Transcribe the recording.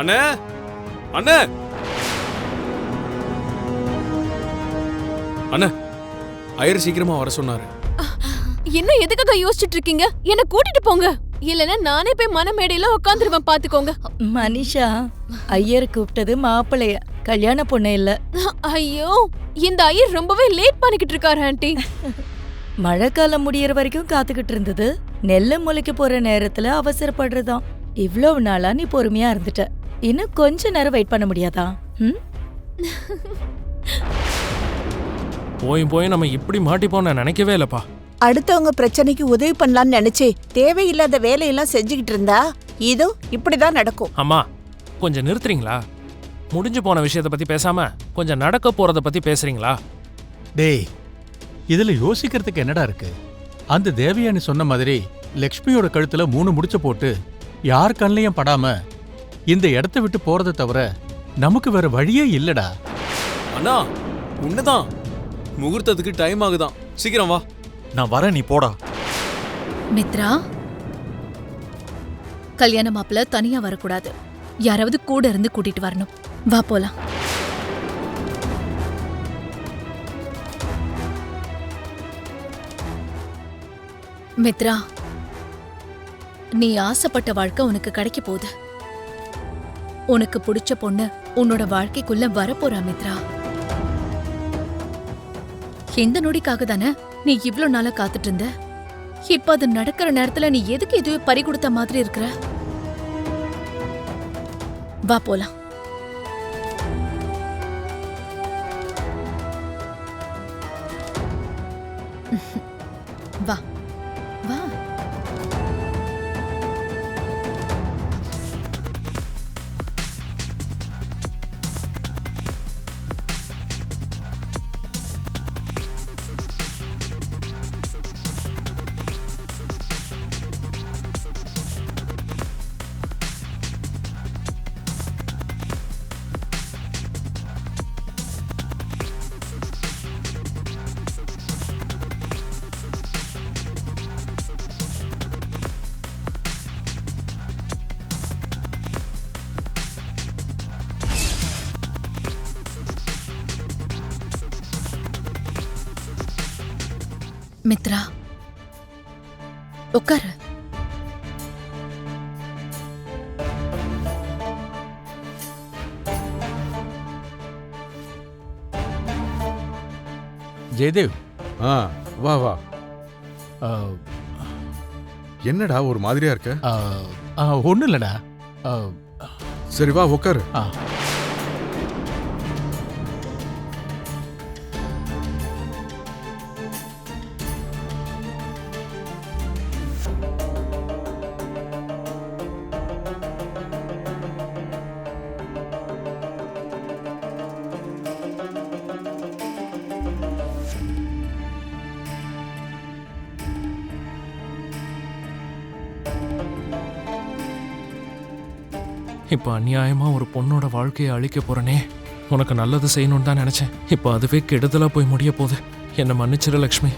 அண்ணே அண்ணே அண்ணே, ஐயர் சீக்கிரமா வர சொன்னாரு. இன்னும் எதுக்காக யோசிச்சுட்டு இருக்கீங்க? என்ன கூட்டிட்டு போங்க, இல்லன்னா நானே போய் மனமேடையில உட்காந்துருவேன், பாத்துக்கோங்க. மனிஷா, ஐயர் கூப்பிட்டது மாப்பிளைய, கல்யாண பொண்ணு இல்ல. ஐயோ, இந்த ஐயர் ரொம்பவே லேட் பண்ணிக்கிட்டு இருக்காரு ஆண்டி. மழைக்காலம் முடியற வரைக்கும் காத்துக்கிட்டு இருந்தது, நெல்ல முளைக்க போற நேரத்துல அவசரப்படுறதாம். இவ்வளவு நாளா நீ பொறுமையா இருந்துட்ட, இன்னும் கொஞ்ச நேரம் வெயிட் பண்ண முடியாதா? போய் நம்ம இப்படி மாட்டிப்போம் நான் நினைக்கவே இல்லப்பா. அடுத்தவங்க பிரச்சனைக்கு உதவி பண்ணலாம்னு நினைச்சு தேவையில்லாத வேலையெல்லாம் செஞ்சுக்கிட்டு இருந்தா இதோ இப்படிதான் நடக்கும். அம்மா, கொஞ்சம் நிறுத்துறீங்களா? முடிஞ்சு போன விஷயத்தை பத்தி பேசாம கொஞ்சம் நடக்க போறத பத்தி பேசுறீங்களா? டேய், இதுல யோசிக்கிறதுக்கு என்னடா இருக்கு? அந்த தேவயானி சொன்ன மாதிரி லக்ஷ்மியோட கழுத்துல 3 முடிச்ச போட்டு யார் கண்ணையும் படாம இந்த இடத்த விட்டு போறதை தவிர நமக்கு வேற வழியே இல்லடா. அண்ணா, உன்னதான் முகூர்த்தத்துக்கு டைம் ஆகுதான், சீக்கிரம் வா. நான் வரேன், நீ போடா. மித்ரா, கல்யாண மாப்பிள்ள தனியா வரக்கூடாது, யாராவது கூட இருந்து கூட்டிட்டு வரணும். வா போலாம். மித்ரா, நீ ஆசைப்பட்ட வாழ்க்கை உனக்கு கிடைக்க போகுது. உனக்கு பிடிச்ச பொண்ணு உன்னோட வாழ்க்கைக்குள்ள வரப்போறா மித்ரா. எந்த நொடிக்காக தானே நீ இவ்ளோ நாளா காத்துட்டு இருந்த? இப்ப அது நடக்கிற நேரத்துல நீ எதுக்கு இதுவே பறி கொடுத்த மாதிரி இருக்கிற? வா போலாம். வா வா. மித்ரா, உட்காரு. ஜெயதேவ், வா வா. ஆ, என்னடா ஒரு மாதிரியா இருக்க? ஒண்ணும் இல்லடா. சரி வா உட்காரு. இப்ப அநியாயமா ஒரு பொண்ணோட வாழ்க்கையை அழிக்க போறனே. உனக்கு நல்லது செய்யணும்னு தான் நினைச்சேன், இப்ப அதுவே கெடுதலா போய் முடிய போகுது. என்னை மன்னிச்சிரு லக்ஷ்மி.